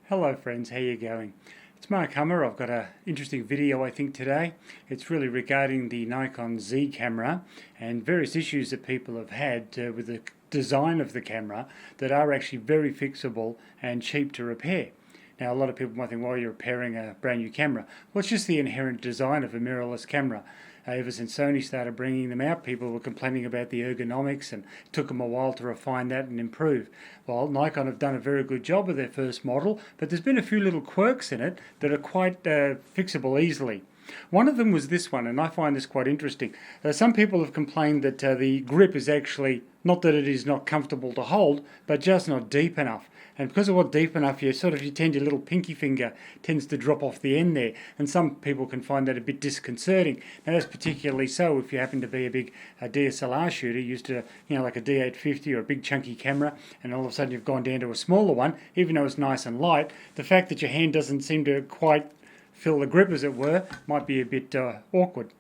Hello friends, how you going? It's Meike. I've got an interesting video I think today. It's really regarding the Nikon Z camera and various issues that people have had with the design of the camera that are actually very fixable and cheap to repair. Now a lot of people might think, well, you're repairing a brand new camera. Well, it's just the inherent design of a mirrorless camera. Ever since Sony started bringing them out, people were complaining about the ergonomics and it took them a while to refine that and improve. Well, Nikon have done a very good job with their first model, but there's been a few little quirks in it that are quite fixable easily. One of them was this one, and I find this quite interesting. Some people have complained that the grip is actually, not that it is not comfortable to hold, but just not deep enough. And because of what deep enough, you tend your little pinky finger tends to drop off the end there. And some people can find that a bit disconcerting. Now that's particularly so if you happen to be a big DSLR shooter, used to, like a D850 or a big chunky camera, and all of a sudden you've gone down to a smaller one, even though it's nice and light. The fact that your hand doesn't seem to quite fill the grip, as it were, might be a bit awkward.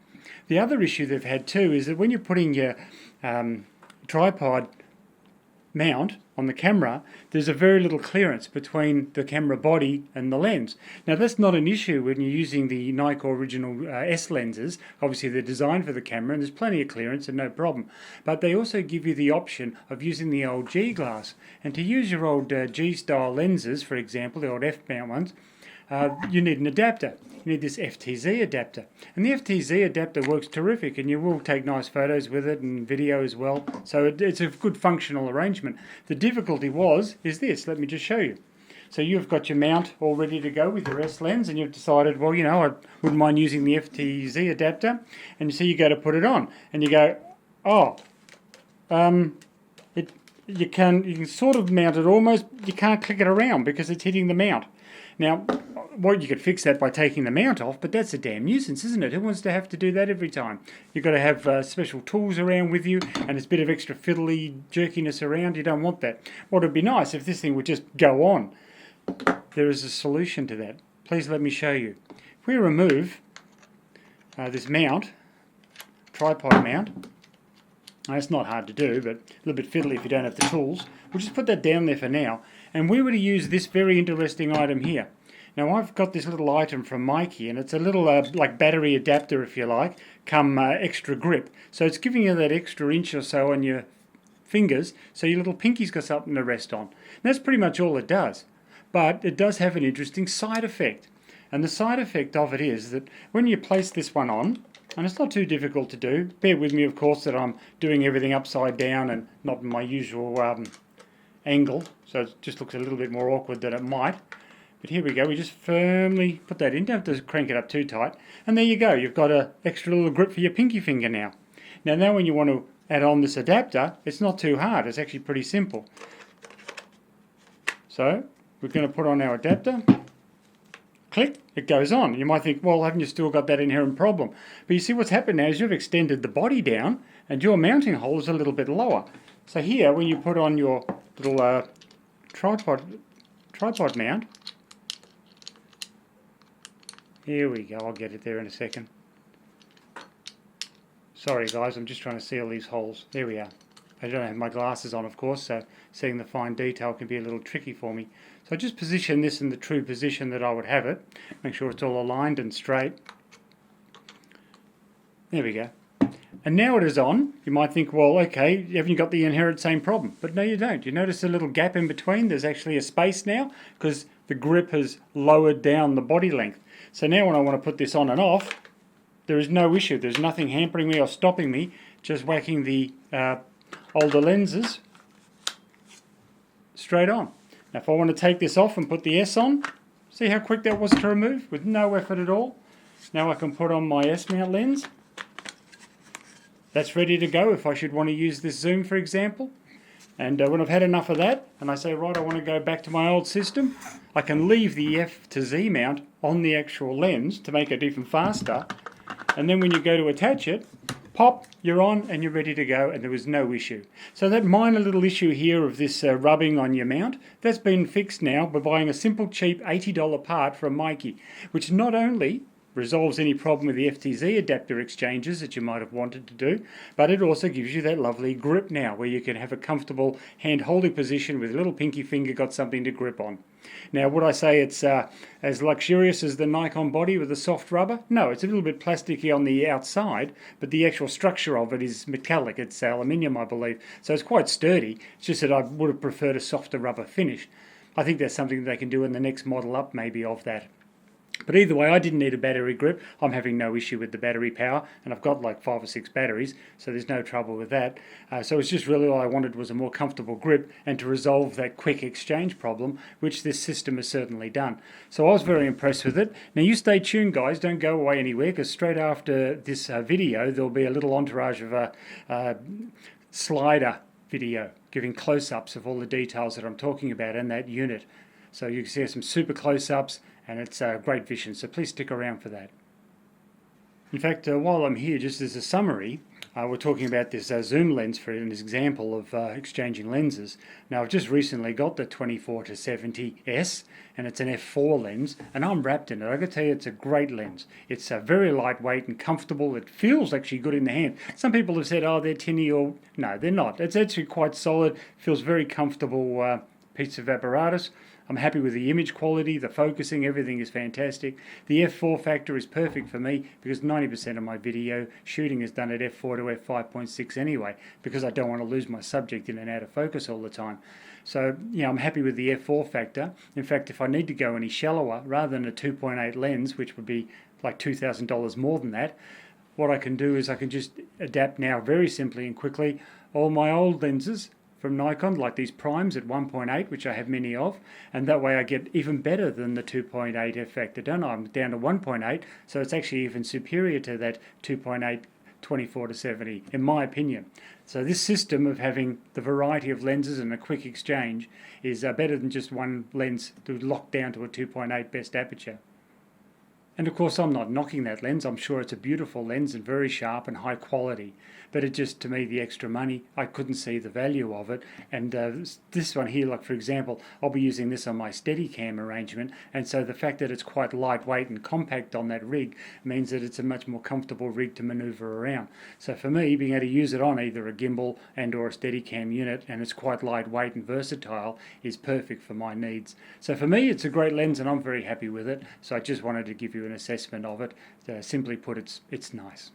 The other issue they've had too is that when you're putting your tripod mount on the camera, there's a very little clearance between the camera body and the lens. Now that's not an issue when you're using the Nikon original S lenses. Obviously they're designed for the camera and there's plenty of clearance and no problem. But they also give you the option of using the old G glass. And to use your old G style lenses, for example, the old F mount ones, you need an adapter. You need this FTZ adapter. And the FTZ adapter works terrific, and you will take nice photos with it and video as well. So it's a good functional arrangement. The difficulty is this. Let me just show you. So you've got your mount all ready to go with your S lens, and you've decided, well, I wouldn't mind using the FTZ adapter. And so you go to put it on, and you go, you can sort of mount it almost. You can't click it around because it's hitting the mount. Now, you could fix that by taking the mount off, but that's a damn nuisance, isn't it? Who wants to have to do that every time? You've got to have special tools around with you, and there's a bit of extra fiddly jerkiness around. You don't want that. Well, it'd be nice if this thing would just go on. There is a solution to that. Please let me show you. If we remove this mount, tripod mount, it's not hard to do, but a little bit fiddly if you don't have the tools. We'll just put that down there for now. And we were to use this very interesting item here. Now I've got this little item from Meike, and it's a little like battery adapter, if you like, come extra grip. So it's giving you that extra inch or so on your fingers, so your little pinky's got something to rest on. And that's pretty much all it does. But it does have an interesting side effect. And the side effect of it is that when you place this one on, and it's not too difficult to do, bear with me of course that I'm doing everything upside down and not in my usual angle, so it just looks a little bit more awkward than it might. But here we go, we just firmly put that in, don't have to crank it up too tight, and there you go, you've got an extra little grip for your pinky finger now. Now when you want to add on this adapter, it's not too hard, it's actually pretty simple. So we're going to put on our adapter, click, it goes on. You might think, well, haven't you still got that inherent problem? But you see what's happened now is you've extended the body down and your mounting hole is a little bit lower. So here, when you put on your little tripod mount, here we go, I'll get it there in a second. Sorry guys, I'm just trying to see all these holes. There we are. I don't have my glasses on, of course, so seeing the fine detail can be a little tricky for me. So I just position this in the true position that I would have it. Make sure it's all aligned and straight. There we go. And now it is on. You might think, well, okay, haven't you got the inherent same problem? But no, you don't. You notice a little gap in between? There's actually a space now because the grip has lowered down the body length. So now when I want to put this on and off, there is no issue. There's nothing hampering me or stopping me. Just whacking the older lenses straight on. Now if I want to take this off and put the S on, see how quick that was to remove with no effort at all. Now I can put on my S mount lens. That's ready to go if I should want to use this zoom, for example. And when I've had enough of that and I say, right, I want to go back to my old system, I can leave the F to Z mount on the actual lens to make it even faster. And then when you go to attach it, pop, you're on and you're ready to go, and there was no issue. So that minor little issue here of this rubbing on your mount, that's been fixed now by buying a simple cheap $80 part from Meike, which not only resolves any problem with the FTZ adapter exchanges that you might have wanted to do, but it also gives you that lovely grip now where you can have a comfortable hand holding position with a little pinky finger got something to grip on. Now, would I say it's as luxurious as the Nikon body with the soft rubber? No, it's a little bit plasticky on the outside, but the actual structure of it is metallic. It's aluminium, I believe, so it's quite sturdy. It's just that I would have preferred a softer rubber finish. I think that's something they can do in the next model up maybe of that. But either way, I didn't need a battery grip. I'm having no issue with the battery power, and I've got like 5 or 6 batteries, so there's no trouble with that. So it's just really all I wanted was a more comfortable grip and to resolve that quick exchange problem, which this system has certainly done. So I was very impressed with it. Now you stay tuned, guys. Don't go away anywhere, because straight after this video, there'll be a little entourage of a slider video giving close-ups of all the details that I'm talking about in that unit. So you can see some super close-ups, and it's great vision, so please stick around for that. In fact, while I'm here, just as a summary, we're talking about this zoom lens for an example of exchanging lenses. Now, I've just recently got the 24-70S, and it's an f4 lens, and I'm wrapped in it. I can tell you it's a great lens. It's very lightweight and comfortable. It feels actually good in the hand. Some people have said, oh, they're tinny, or no, they're not. It's actually quite solid, feels very comfortable piece of apparatus. I'm happy with the image quality, the focusing, everything is fantastic. The f4 factor is perfect for me because 90% of my video shooting is done at f4 to f5.6 anyway, because I don't want to lose my subject in and out of focus all the time. So, I'm happy with the f4 factor. In fact, if I need to go any shallower, rather than a 2.8 lens, which would be like $2,000 more than that, what I can do is I can just adapt now very simply and quickly all my old lenses from Nikon, like these primes at 1.8, which I have many of, and that way I get even better than the 2.8 f factor done. I'm down to 1.8, so it's actually even superior to that 2.8 24-70, in my opinion. So this system of having the variety of lenses and a quick exchange is better than just one lens to lock down to a 2.8 best aperture. And of course I'm not knocking that lens. I'm sure it's a beautiful lens and very sharp and high quality, but it just, to me, the extra money, I couldn't see the value of it. And this one here, like for example, I'll be using this on my Steadicam arrangement, and so the fact that it's quite lightweight and compact on that rig means that it's a much more comfortable rig to maneuver around. So for me, being able to use it on either a gimbal and or a Steadicam unit, and it's quite lightweight and versatile, is perfect for my needs. So for me, it's a great lens and I'm very happy with it. So I just wanted to give you an assessment of it. Simply put, it's nice.